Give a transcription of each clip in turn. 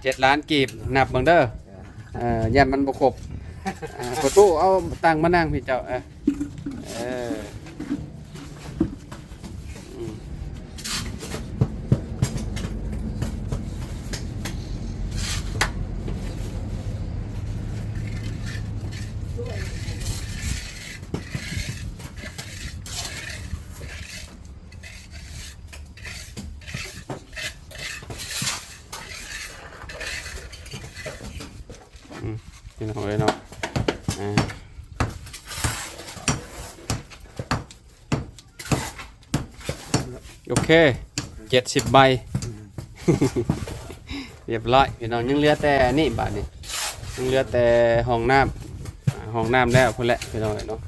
7 ล้านกีบนับเบิ่งเด้อย่านมันบ่ครบประตูเอาตังมานั่งพี่เจ้าเออพี่น้องเลยเนาะโอเค70 ใบ เรียบร้อยพี่น้องยังเหลือแต่นี่บาทนี่ยังเหลือแต่ห้องน้ำแล้วพุ่นแหละพี่น้องเนาะ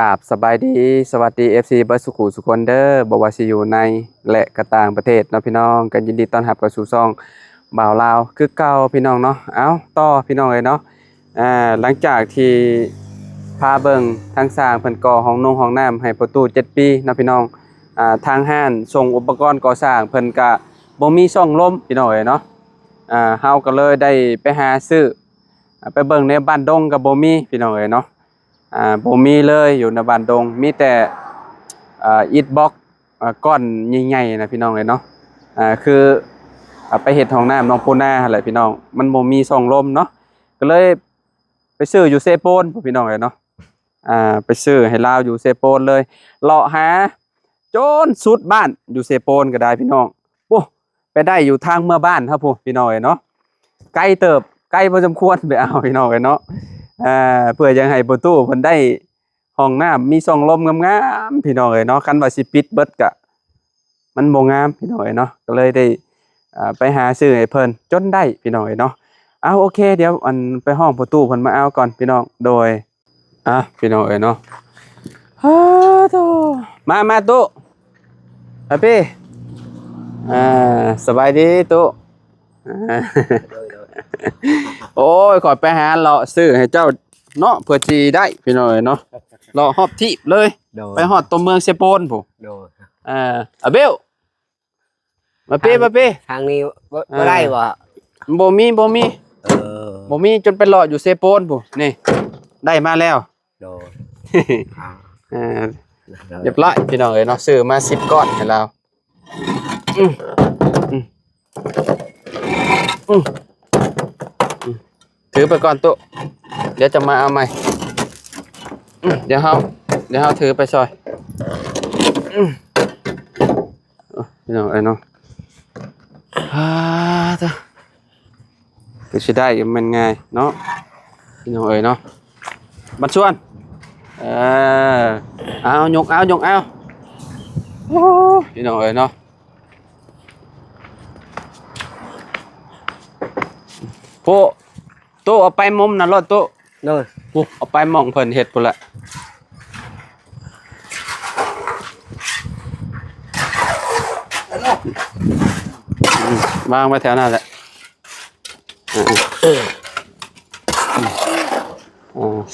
กราบสบายดีสวัสดี FC เบิร์ดสุขุสุคนเดอร์บวาซิอยู่ในและกระต่างประเทศเนาะพี่น้องกันยินดีต้อนรับกับสู่ซ่องบ่าวลาวคือเก่าพี่น้องเนาะเอาต่อพี่น้องเลยเนาะหลังจากที่พาเบิ่งทางสร้างเพิ่นก่อห้องน้ำให้ประตู7 ปีเนาะพี่น้องทางห้านส่งอุปกรณ์ก่อสร้างเพิ่นก็บ่มีช่องลมพี่น้องเอ้ยเนาะเฮาก็เลยได้ไปหาซื้อไปเบิ่งในบ้านดงก็บ่มีพี่น้องเอ้ยเนาะบ่มีเลยอยู่ในบ้านดงมีแต่อิฐบล็อกก้อนใหญ่ๆนะพี่น้องเลยเนาะคือไปเฮ็ดห้องน้ำน้องปูนาอะไรพี่น้องมันบ่มีช่องลมเนาะก็เลยไปซื้ออยู่เซโปนพี่น้องเลยเนาะไปซื้อให้ลาวอยู่เซโปนเลยเลาะหาจนสุดบ้านอยู่เซโปนก็ได้พี่น้องโอ้ไปได้อยู่ทางเมื่อบ้านครับพี่น้องเลยเนาะไกลเติบไกลพอสมควรไปเอาพี่น้องเลยเนาะเพื่อยังให้ประตูเพิ่นได้ห้องน้ำมีช่องลมงามๆพี่น้องเอ้ยเนาะคันว่าสิปิดเบิดกะมันบ่งามพี่น้องเอ้ยเนาะก็เลยได้ไปหาซื้อให้เพิ่นจนได้พี่น้องเอ้ยเนาะเอาโอเคเดี๋ยวอันไปห้องประตูเพิ่นมาเอาก่อนพี่น้องโดยพี่น้องเอ้ยเนาะโตมาตู้พี่สบายดีตู้โอ้ยขอไปหาเลาะซื้อให้เจ้าเนาะเพื่อจีได้พี่น้อยเนาะเลาะฮอบที่เลยไปฮอดตัวเมืองเซโปนผู้เบลมาเป้ทางนี้บ่ได้บ่บ่มีบ่มีจนไปเลาะอยู่เซโปนผู้นี่ได้มาแล้วโดเรียบร้อยพี่น้องเอ้ยเนาะซื้อมา10 ก้อนให้เราถือไปก่อนตุ๊เดี๋ยวจะมาเอาใหม่เดี๋ยวเขาถือไปซอยพี่น้องไอ้น้องก็จะได้มันไงเนาะพี่น้องเอ้ยเนาะบัดชวนเอายกเอาพี่น้องเอ้ยเนาะโปโตเอาไปมุมนั่นรถโตโดยเอาไปมองเพิ่นเฮ็ดพุ่นละวางไว้แถวนั้นแหละ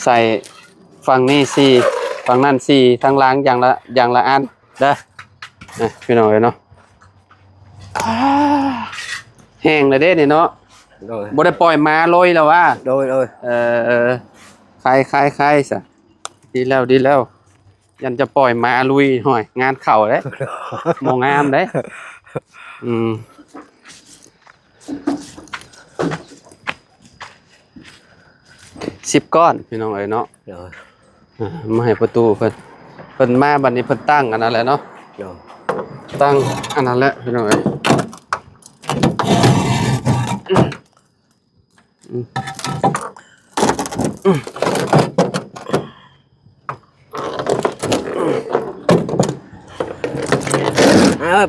ใส่ฝั่งนี้4ฝั่งนั้น4ทางล่างอย่างละอันเด้อพี่น้องเอ้ยเนาะแห้งเลยเด้นี่เนาะบ่ได้ปล่อยมาลอยแล้วว่าโดยใครซะดีแล้วยันจะปล่อยมาลุยหน่อยงานเข่าเด้มองงามเด้10 ก้อนพี่น้องเอ้ยเนาะมาให้ประตูเพิ่นมาบัดนี้เพิ่นตั้งอันนั้นแหละเนาะตั้งอันนั้นแหละพี่น้องเอ้ย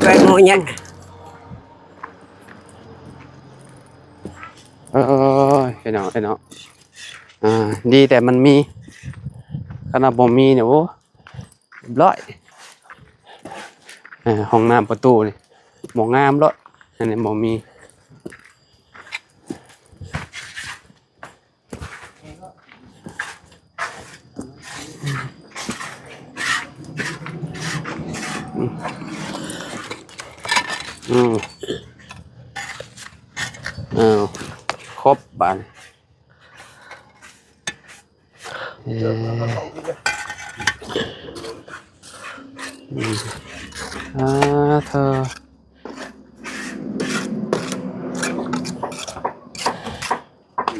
ไปโมยังพี่น้องดีแต่มันมีขนาดบ่มีเนี่ยโอ้ร้อยห้องน้ำประตูนี่หมองงามรถ อันนี้บ่มีอ้าวครบบานเธอ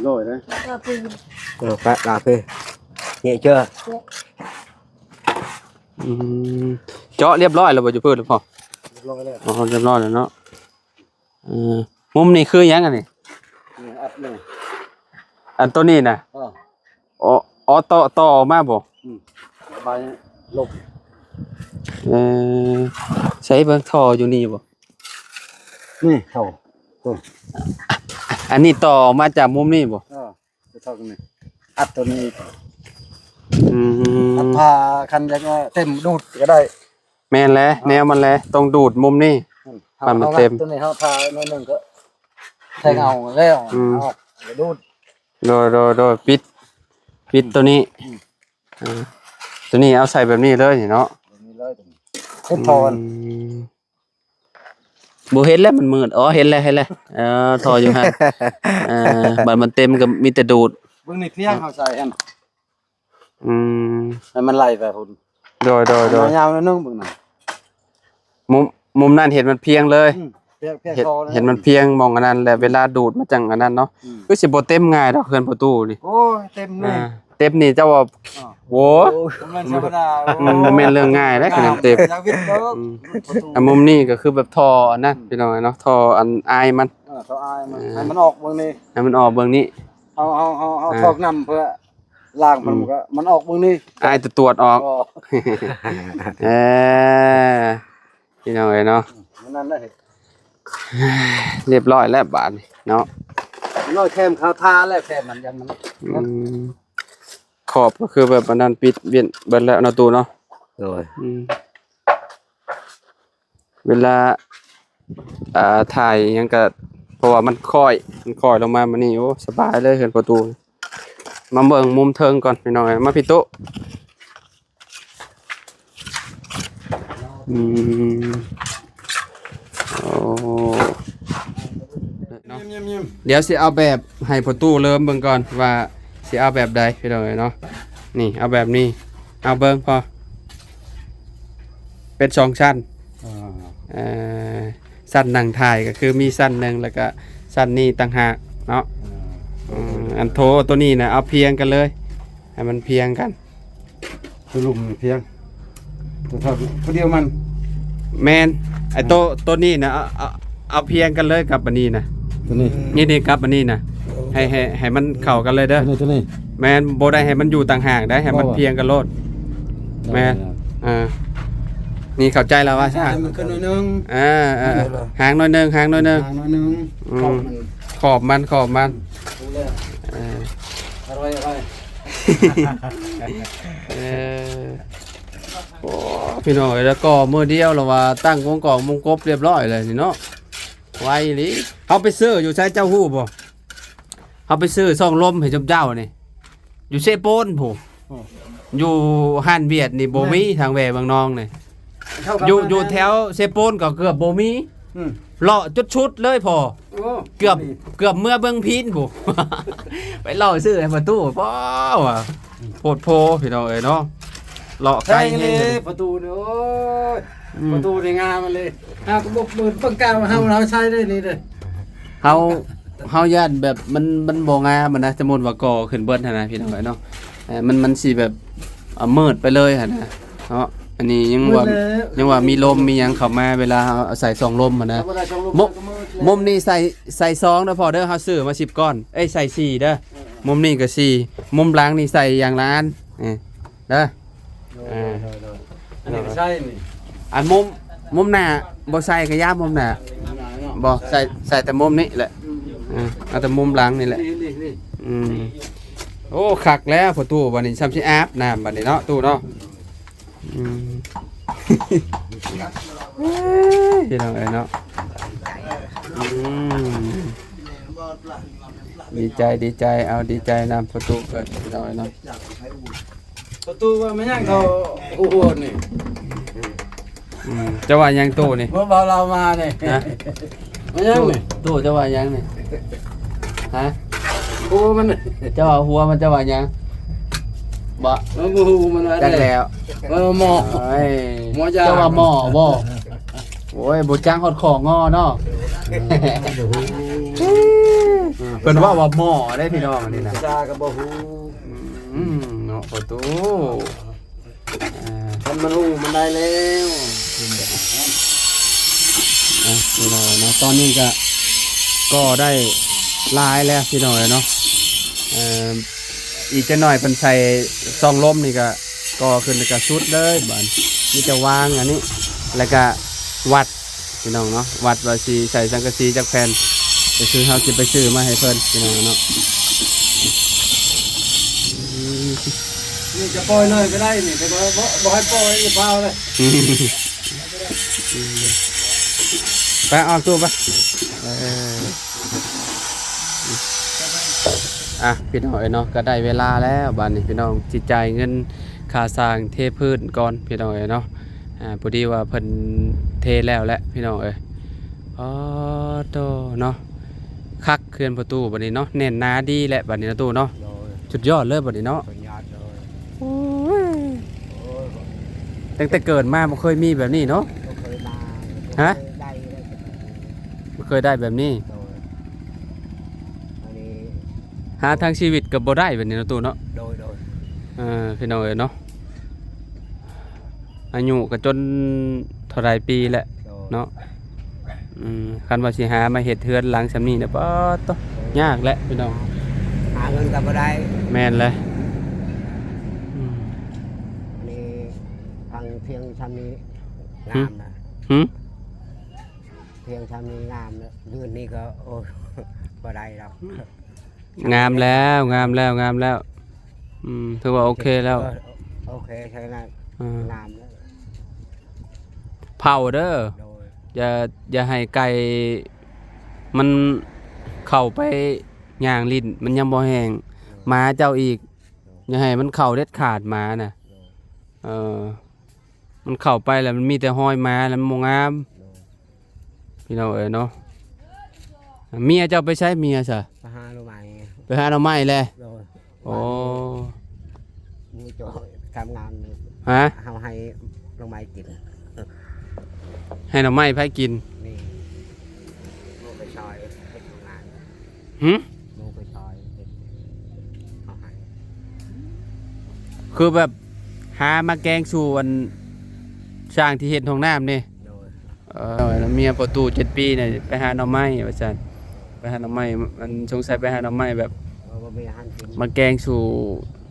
ลอยนะ Phạt là phê nhẹ chưa เจาะเรียบร้อยแล้วบ่จะเพิ่นหรือเปล่า rồi đấy อ๋อเรียบร้อยแล้วเนาะมุมนี้คือหยังอันนี้ ắt này อันตัวนี้น่ะ อ๋อต่อออกมาบ่ bài lục ใช้เบิ่งท่ออยู่นี่บ่ nè thầu อันนี้ต่อออกมาจากมุมนี้บ่ cái thầu này ắtตัวนี้ อืม ắt pha khăn cho nó thêm đụt cái đây แม่นแล้วแนวมันแล้วต้องดูดมุมนี้ Phần mà thêm.ตัวนี้เขาพาโน่นนึงก็แทงเอาแล้วเอาเดี๋ยวดูด โดยปิดตัวนี้ตัวนี้เอาใส่แบบนี้เลยนี่เนาะ มีเลยตรงนี้เส้นทอน บ่เห็นแล้วมันมืดอ๋อเห็นแล้วทออยู่หั่นบัดมันเต็มก็มีแต่ดูด เบื้องนี้เพียงเขาใส่อัน อืม ให้มันไหลไปพุ่น โดย มันยาวนิดนึงเบื้องนั้น มุมนั้นเห็นมันเพียงเลย เพียง เห็น คอนะ เห็นมันเพียงมองอันนั้นแหละเวลาดูดมาจังอันนั้นเนาะคือสิบ่เต็มง่ายดอกเขื่อนประตูนี่ โอ้ยเต็มเลย เต็มนี่เจ้าว่าโห มันธรรมดา มันบ่แม่นเรื่องง่ายเด้อขนาดเต็ม อยากวิทย์เด้อ มุมนี้ก็คือแบบท่ออันนั้นพี่น้องเนาะท่ออันอายมัน เขาอายมันให้มันออกเบื้องนี้ ให้มันออกเบื้องนี้ เอาทอกน้ำเพื่อล้างมันก็มันออกเบื้องนี้ อายจะตรวจออกพี่น้องเนาะ นั่นได้ เรียบร้อยแล้วบาดนี้เนาะ น้อยแคมข้าวทาแล้วแคมมันยันมัน ขอบก็คือแบบอันนั้นปิดเวียนเบิดแล้วเนาะตูเนาะ rồi เวลาถ่ายหยังก็เพราะว่ามันค่อยลงมามันนี่โอ้สบายเลยเห็นประตูมาเบิ่งมุมเทิงก่อนพี่น้องมาพี่ตุ๊โอ้เดี๋ยวสิเอาแบบให้ประตูเริ่มเบิ่งก่อนว่าสิเอาแบบใดพี่น้องเนาะนี่เอาแบบนี้เอาเบิ่งพอเป็น2ชั้นสั้นหนังถ่ายก็คือมีสั้นหนึ่งแล้วก็สั้นนี้ต่างหากเนาะอันโทตัวนี้นะเอาเพียงกันเลยให้มันเพียงกัน ตัวลุมเพียงตัวทอดตัวเดียวมัน แมนไอตัวนี้นะเอาเพียงกันเลยกับอันนี้นะ ตัวนี้ นี่กับอันนี้นะให้มันเข้ากันเลยเด้อ ตัวนี้ แมนโบได้ให้มันอยู่ต่างหากได้ให้มันเพียงกันโลดแมนนี่เข้าใจแล้วว่าใช่ มันขึ้นหน่อยนึง หางหน่อยนึง หางหน่อยนึงขอบมัน ดูเลยอะไรโอ้พี่น้องแล้วก็มือเดียวแล้วว่าตั้งวงกองวงกบเรียบร้อยเลยนี่เนาะไวลิเอาไปซื้ออยู่ใช้เจ้าฮู้บ่เอาไปซื้อซ่องลมให้เจ้านี่อยู่เซโปนผู้อยู่ห้านเวียดนี่บ่มีทางแหวบางนองนี่อยู่แถวเซโปนก็เกือบบ่มีเลาะจุดชุดเลยพอเกือบเมื่อเบิ่งพินผู้ ไปเลาะซื้อให้ประตูป้อว่ะโพดโพพี่น้องเอ้ยเนาะเลาะไกล เลยประตูเนี่ยโอ้ยประตูในงานมันเลยก็บอกเปิดปังกาเราใช้ได้นี่เลย เฮาญาติแบบมันบ่งามมันนะสมมุติว่าก่อขึ้นเบิดหั่นนะพี่น้องเอ้ยเนาะมันสิแบบมืดไปเลยหั่นนะเนาะอันนี้ยังว่ามีลมมีหยังเข้ามาเวลาเอาใส่ซองลมหั่นนะมุมนี้ใส่2เด้อพอเด้อเฮาซื้อมา10ก้อนเอ้ยใส่4เด้อมุมนี้ก็4มุมหลังนี่ใส่อย่างละอันเด้ออันนี้ใช่นี่ อันมุมหน้าบ่ใส่ก็ย่ามุมหน้าบ่ใส่แต่มุมนี้แหละเอาแต่มุมหลังนี่แหละโอ้คักแล้วพอตู้บัดนี้ซ้ำสิอาบน้ำบัดนี้เนาะตู้เนาะพี่น้องเอ้ยเนาะ ดีใจเอาดีใจนำประตูเกิดพี่น้อยเนาะ ประตูว่าไม่ยังเขาโอ้โหนี่ จะว่ายังตู้นี่ เมื่อเรามาเนี่ย นะ ไม่ยังนี่ ตู้จะว่ายังนี่ฮะ โอ้มัน จะว่าหัวมันจะว่ายังบ่ มันหูมันอะไร จักแล้ว หมอ เอ้ย หมอยา จะว่าหม้อบ่โอ้ยบ่จ้างฮอดของงอเนาะเพิ่นว่าหม้อได้พี่น้องอันนี้นะ จากับบ่หู เนาะประตูทอ่าำมันหูมันได้แล้ว พี่น้องเนาะตอนนี้ก็ได้ลายแล้วพี่น้องเนาะอีกจะหน่อยเป็นใส่ซองลมนี่ก็ขึ้นกับชุดเลยบ้านนี่จะวางอันนี้แล้วก็วัดพี่น้องเนาะวัดว่าสีใส่สังกะสีจากแผ่นไปซื้อเฮาสิไปซื้อมาให้เพิ่นพี่น้องเนาะ นี่จะปล่อยเลยก็ได้นี่แต่บ่ให้ปล่อยอย่าเปล่าเลย ไปออกตู้ไปพี่น้องเนาะก็ได้เวลาแล้วบ้านนี้พี่น้องจิจ่ายเงินค่าสร้างเทพื้นก่อนพี่น้องเนาะพอดีว่าเพิ่นเทแล้วแหละพี่น้องอ๋อโตเนาะคักเคลื่อนประตูบัดนี้เนาะแน่นหนาดีแหละบัดนี้นะตู้เนาะสุดยอดเลยบัดนี้เนาะตั้งแต่เกิดมาบ่เคยมีแบบนี้เนาะฮะบ่เคยได้แบบนี้หาทางชีวิตก็บ่ได้แบบนี้นะตู้เนาะพี่น้องเนาะอายุก็จนเท่าไรปีแหละเนาะคันว่าสิหามาเฮ็ดเฮือนหลังซำนี้เนี่ยบ่ต้องยากแหละพี่น้อง หาเงินก็บ่ได้ แม่นเลย นี่ฟังเพียงชำนี้งามนะ หึ เพียงชำนี้งามนะเดือนนี้ก็โอ้บ่ได้หรอก งามแล้วถือว่าโอเคแล้ว โอเคใช่ไหมงามแล้ว เผาเด้อ โดย อย่าให้ไก่มันเข้าไปย่างลิ้นมันยังบ่แห้งหมาเจ้าอีกอย่าให้มันเข้าเด็ดขาดหมาน่ะมันเข้าไปแล้วมันมีแต่ห้อยหมาแล้วมันบ่งามพี่น้องเนาะเมียเจ้าไปใช้เมียซะ ไปหาลูกใหม่ ไปหาหน่อไม้แล โดย โอ้ มูโจทำงาน ฮะ เฮาให้ลูกใหม่กิน ให้หน่อไม้ไผกิน นี่มูไปชอยไปทำงาน หึ มูไปชอยเอาให้ คือแบบหามาแกงสู่อันช่างที่เฮ็ดห้องน้ำนี่ โดย แล้วเมียประตู7 ปีเนี่ยไปหาหน่อไม้ว่าซั่นไปหาหน่อไม้มันสงสัยไปหาหน่อไม้แบบ บ่มีอาหารกิน มาแกงสู่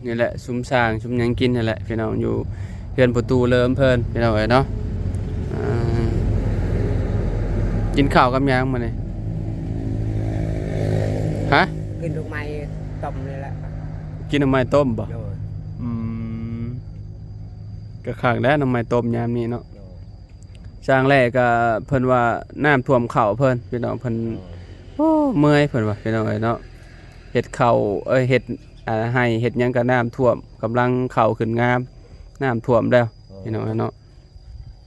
นี่แหละซุ้มสร้างซุ้มหยังกินนั่นแหละพี่น้องอยู่เฮือนประตูเริ่มเพิ่นพี่น้องเนาะกินข้าวกับหยังมื้อนี้ฮะ กินลูกใหม่ต้มนี่แหละ กินหน่อไม้ต้มบ่ โดย ก็ข้างแล้วหน่อไม้ต้มยามนี้เนาะ โดย สร้างแรกก็เพิ่นว่าน้ำท่วมข้าวเพิ่นพี่น้องเพิ่นโอ้เมื่อยเพิ่นว่าพี่น้องเนาะเฮ็ดข้าวเฮ็ดให้เฮ็ดหยังก็น้ำท่วมกำลังเข้าขึ้นงามน้ำท่วมแล้วพี่น้องเนาะ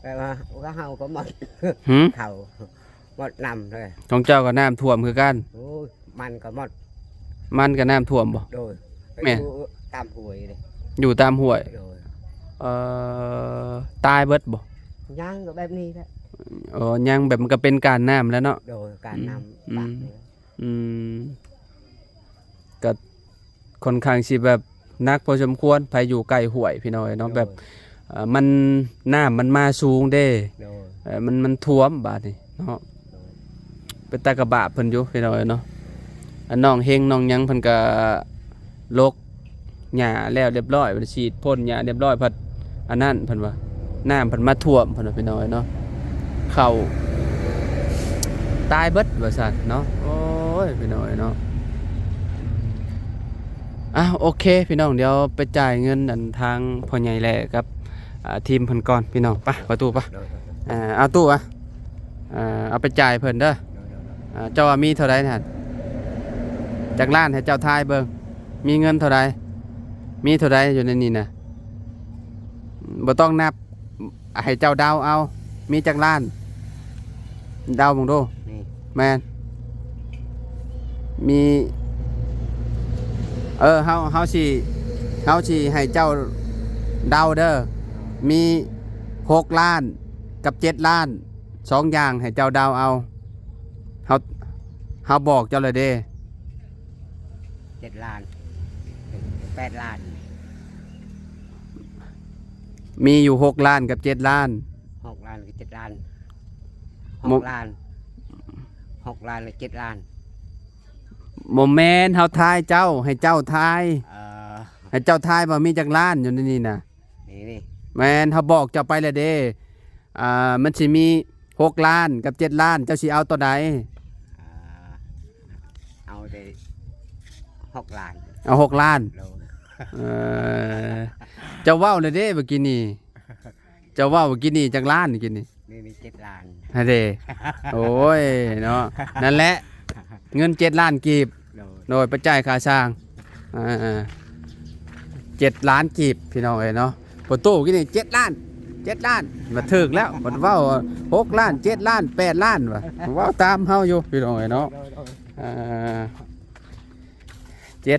แต่ว่าก็เฮาก็หมด หึ เขาหมดนำเลย ของเจ้าก็น้ำท่วมคือกัน โอ้ยมันก็หมด มันก็น้ำท่วมบ่ โดยไป แม่ ดูตามหวยเลย อยู่ตามห้วย โดย ตายเบิดบ่ ย่างก็แบบนี้แหละ ยังแบบมันก็เป็นการน้ำแล้วเนาะ โดยการนำ อืม ปากนี่ ก็ค่อนข้างสิแบบนักพอสมควรไปอยู่ใกล้ห้วยพี่น้อยเนาะแบบมันน้ำมันมาสูงเด้ โดย มันท่วมบาดนี่เนาะเป็นตากระบะเพิ่นอยู่พี่น้อยเนาะอันน้องเฮงน้องหยังเพิ่นก็ลกหญ้าแล้วเรียบร้อยเพิ่นฉีดพ่นหญ้าเรียบร้อยพัดอันนั้นเพิ่นว่าน้ำเพิ่นมาท่วมเพิ่นว่าพี่น้อยเนาะเข้าตายเบิดว่าซั่นเนาะโอ้ยพี่น้อยเนาะโอเคพี่น้องเดี๋ยวไปจ่ายเงินอันทางพ่อใหญ่แหล่ครับทีมเพิ่นก่อนพี่น้องไปประตูปะ โดย เอาตู้เอาไปจ่ายเพิ่นเด้อ โดย เจ้าว่ามีเท่าไรนะจากล้านให้เจ้าทายเบิ่งมีเงินเท่าไรมีเท่าไรอยู่ในนี้นะบ่ต้องนับให้เจ้าเดาเอามีจากล้านเดาบังดู นี่ แมนมีเฮาสิให้เจ้าเดาเด้อมี6 ล้านกับ7 ล้าน2อย่างให้เจ้าเดาเอาเฮาบอกเจ้าเลยเด้ 7 ล้าน8 ล้าน มีอยู่6 ล้านกับ7 ล้าน 6 ล้านกับ7 ล้าน มุ 6 ล้าน6 ล้านกับ7 ล้าน โมเมนต์เฮาทายเจ้าให้เจ้าทาย เออ ให้เจ้าทายว่ามีจักล้านอยู่ในนี้นะ นี่ แมนเฮาบอกเจ้าไปเลยเด้มันสิมี6 ล้านกับ7 ล้านเจ้าสิเอาตัวใด เอาได้6 ล้าน เอา6 ล้าน โล เจ้าเว้าเลยเด้เมื่อกี้นี่เจ้าเว้าเมื่อกี้นี่จักล้านเมื่อกี้นี่ นี่7 ล้าน ฮะเด้โอ้ยเนาะนั่นแหละเงิน7 ล้านกีบ โล โดยประจ่ายค่าสร้าง7 ล้านกีบพี่น้องเอ้ยเนาะประตูกี่นี่7 ล้าน7 ล้านมาถึกแล้วมันเว้า6 ล้าน7 ล้าน8 ล้านว่ะเว้าตามเฮาอยู่พี่น้องเอ้ยเนาะ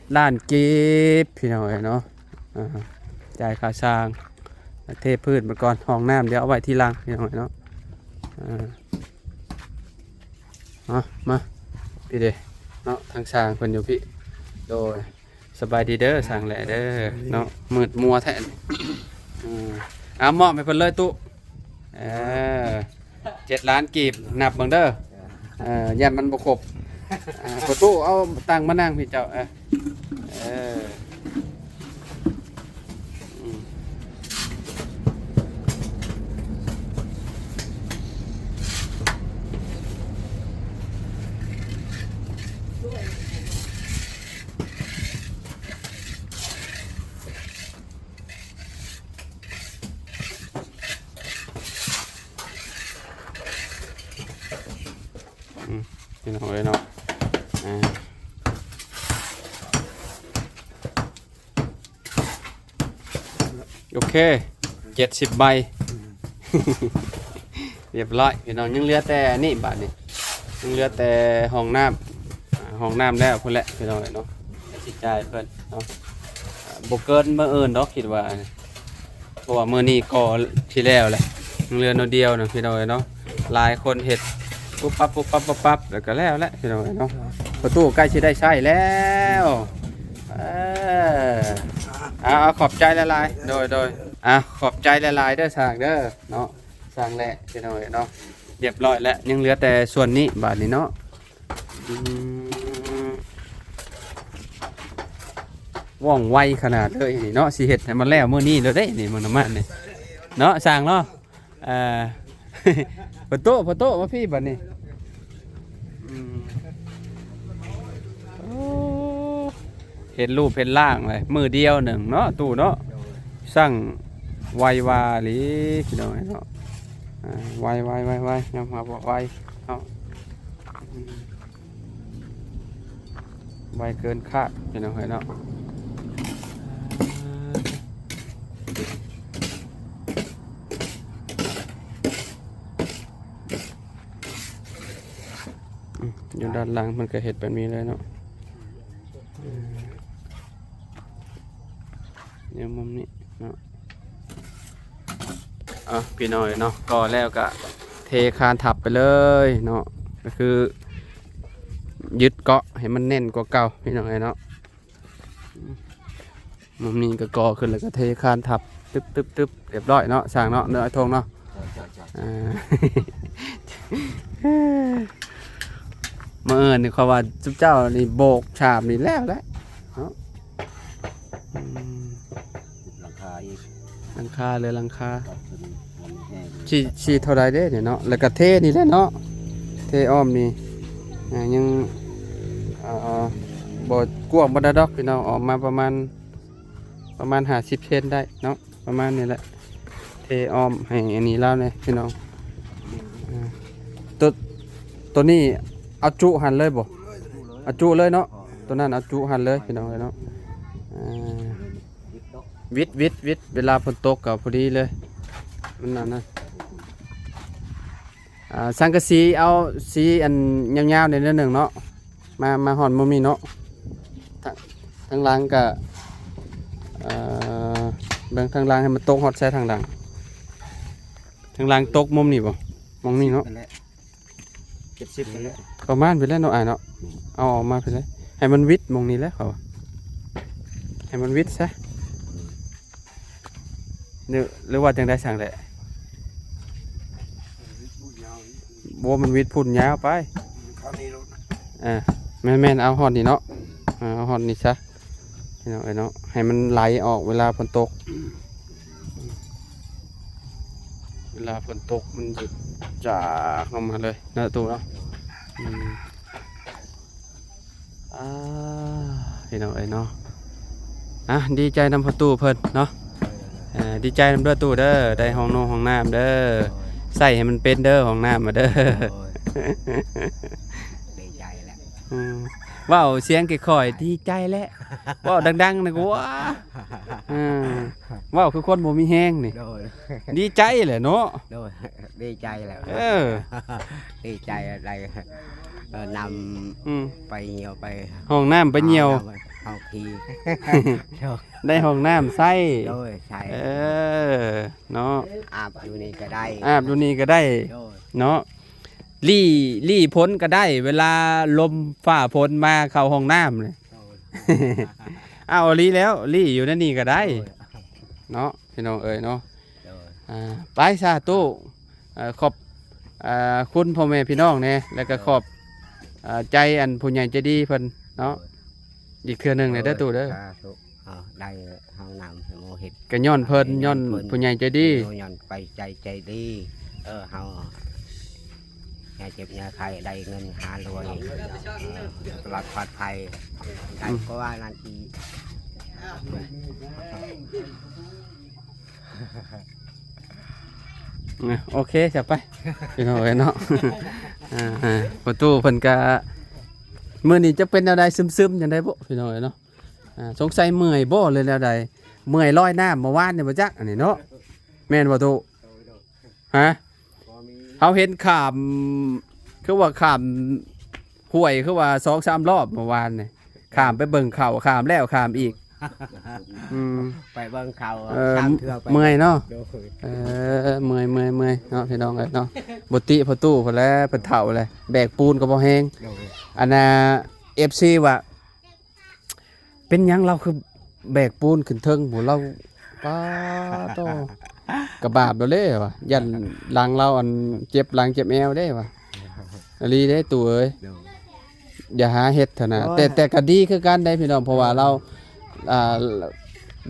7 ล้านกีบพี่น้องเอ้ยเนาะจ่ายค่าสร้างเทพื้นมาก่อนห้องน้ำเดี๋ยวเอาไว้ที่หลังพี่น้องเอ้ยเนาะมาพี่เด้เนาะทางสร้างเพิ่นอยู่พี่โดยสบายดีเด้อสร้างแหละเด้อเนาะมืดมัวแท้มอบให้เพิ่นเลยตุ๊7 ล้านกีบนับเบิ่งเด้อย่านมันบ่ครบประตูเอาตังค์มานั่งพี่เจ้าพี่น้องเอ้ยเนาะโอเค70 ใบ เรียบร้อยพี่น้องยังเหลือแต่นี่บาทนี่ยังเหลือแต่ห้องน้ำแล้วพุ่นแหละพี่น้องเอ้ยเนาะสิจ่ายเพิ่นเนาะบ่เกินมื้ออื่นดอกคิดว่าเพราะว่ามื้อนี้ก็ที่แล้วแหละยังเหลือน้อยเดียวนะพี่น้องเอ้ยเนาะหลายคนเฮ็ดปุ๊บปั๊บแล้วก็แล้วแหละพี่น้องเนาะประตูใกล้สิได้ใช้แล้วเอาขอบใจละลายโดยขอบใจละลายเด้อสร้างเด้อเนาะสร้างแหละพี่น้องเนาะเรียบร้อยแล้วยังเหลือแต่ส่วนนี้บาทนี้เนาะว่องไวขนาดเลยนี่เนาะสิเฮ็ดให้มันแล้วมื้อนี้แล้วเด้นี่มันน้ำมันนี่เนาะสร้างเนาะประตูมาพี่บัดนี้เห็นรูปเห็นร่างเลยมือเดียวหนึ่งเนาะตู้เนาะสั่งไววาหรือพี่น้องเนาะไวยังมาบอกไวเนาะไวเกินคาดพี่น้องเนาะอยู่ด้านหลังมันก็เห็ดแบบนี้เลยเนาะเดี๋ยวมุมนี้เนาะพี่น้อยเนาะก็แล้วก็เทคานทับไปเลยเนาะก็คือยึดเกาะให้มันแน่นกว่าเก่าพี่น้อยเนาะมุมนี้ก็ก่อขึ้นแล้วก็เทคานทับตึ๊บเรียบร้อยเนาะสร้างเนาะเนื้อทงเนาะมานี่เขาว่าจุ๊บเจ้านี่โบกฉาบนี่แล้วเนาะหลังคาอีก หลังคาเลยหลังคาชีเท่าไรเด้เนี่ยเนาะแล้วก็เทนี่แหละเนาะเทอ้อมนี่ยังบ่กว้างบ่ได้ดอกพี่น้องออกมาประมาณ50 เซนได้เนาะประมาณนี้แหละเทอ้อมให้อันนี้แล้วเนี่ยพี่น้องตัวนี้ เอาจุหั่นเลยบ่เอาจุเลยเนาะตัวนั้นเอาจุหั่นเลยพี่น้องเนาะอ่าวิทเวลาฝนตกก็พอดีเลยมันนั่นนะสังกะสีเอาสีอันยาวๆในนิดหนึ่งเนาะมาห่อนบ่มีเนาะทางหลังก็เบิ่งทางหลังให้มันตกฮอดใส่ทางหลังทางหลังตกมุมนี่บ่มองนี่เนาะ 70ไปแล้ว ประมาณไปแล้วเนาะเนาะเอาออกมาไปเลยให้มันวิดมองนี้แล้วเขาให้มันวิดซะหรือว่าจังได้สั่งแหละบัวมันวิดพุ่นยาวไปแม่นเอาหอดนี่เนาะเอาหอดนี่ซะเนาะให้มันไหลออกเวลาฝนตกเวลาฝนตกมันจะจากลงมาเลยนะตัวเนาะพี่น้องเนาะดีใจนำประตูเพิ่นเนาะดีใจนำเด้อตู้เด้อได้ห้องนอนห้องน้ำเด้อใส่ให้มันเป็นเด้อห้องน้ำมาเด้อดีใจแหละว้าวเสียงค่อยๆดีใจแหละว้าวดังๆนะกูว้าว้าวคือคนบ่มีแห้งนี่ดีใจแหละเนาะดีใจแล้วดีใจอะไรนำไปเหี่ยวไปห้องน้ำไปเหี่ยวเอาทีได้ห้องน้ำใส่ใช่เนาะอาบอยู่นี่ก็ได้อาบอยู่นี่ก็ได้เนาะลี่พ้นก็ได้เวลาลมฝ่าพ้นมาเข้าห้องน้ำเลยเอาลี่แล้วลี่อยู่นั่นนี่ก็ได้เนาะพี่น้องเนาะไปซาตู้ขอบคุณพ่อแม่พี่น้องเนี่ยแล้วก็ขอบใจอันผู้ใหญ่ใจดีเพิ่นเนาะอีกเทื่อนึงเลยเด้อตู้เด้อได้ห้องน้ำโมหิตก็ย้อนเพิ่นย้อนผู้ใหญ่ใจดีย้อนไปใจดีเฮาอย่าเจ็บอย่าไข้ได้เงินหารวยตลอดปลอดภัยได้ก็ว่านั่นอีโอเคจะไปพี่น้องเนาะประตูเพิ่นก็มื้อนี้จะเป็นแนวใดซึมๆจังได๋บ่พี่น้องเนาะสงสัยเมื่อยบ่เลยแนวใดเมื่อยลอยน้ำเมื่อวานนี่บ่จักอันนี้เนาะแม่นบ่ตุฮะเฮาเห็นข้ามคือว่าข้ามห้วยคือว่า 2-3 รอบเมื่อวานนี่ข้ามไปเบิ่งเขาข้ามแล้วข้ามอีกไปเบิ่งเขาเมื่อยเนาะเมื่อยเนาะพี่น้องเนาะบ่ติพอตู้พุ่นแลเพิ่นเฒ่าเลยแบกปูนก็บ่แฮงอันน่ะ FC ว่าเป็นหยังเราคือแบกปูนขึ้นเทิงบ่เราป้าโตกระบาบเด้ว่ะยันหลังเราอันเจ็บหลังเจ็บแอวเด้ว่ะอลีเด้ตู้เอ้ยอย่าหาเฮ็ดเถอะนะแต่ก็ดีคือกันได้พี่น้องเพราะว่าเรา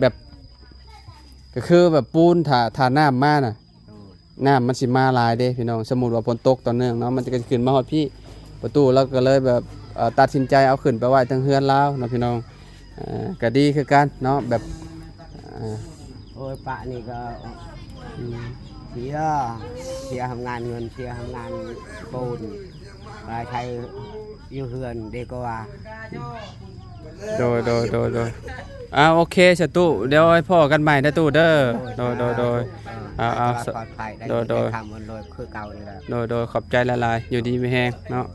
แบบก็คือแบบปูนถ้าน้ำมาน่ะน้ำมันสิมาหลายเด้พี่น้องสมมุติว่าฝนตกต่อเนื่องเนาะมันจะขึ้นมาฮอดพี่ประตูเราก็เลยแบบตัดสินใจเอาขึ้นไปไว้ทางเฮือนลาวเนาะพี่น้องก็ดีคือกันเนาะแบบโอ้ยปะนี่ก็เสียทำงานเงินเสียทำงานปูนไปใช้อยู่เฮือนเด็กก็ว่าโดยโอเคสตู้เดี๋ยวให้พ่อกันใหม่นะตู้เด้อโดยปลอดภัยได้ทำมันโดยคือเก่านี่แหละโดยขอบใจละลายอยู่ดีไม่แห้งเนาะ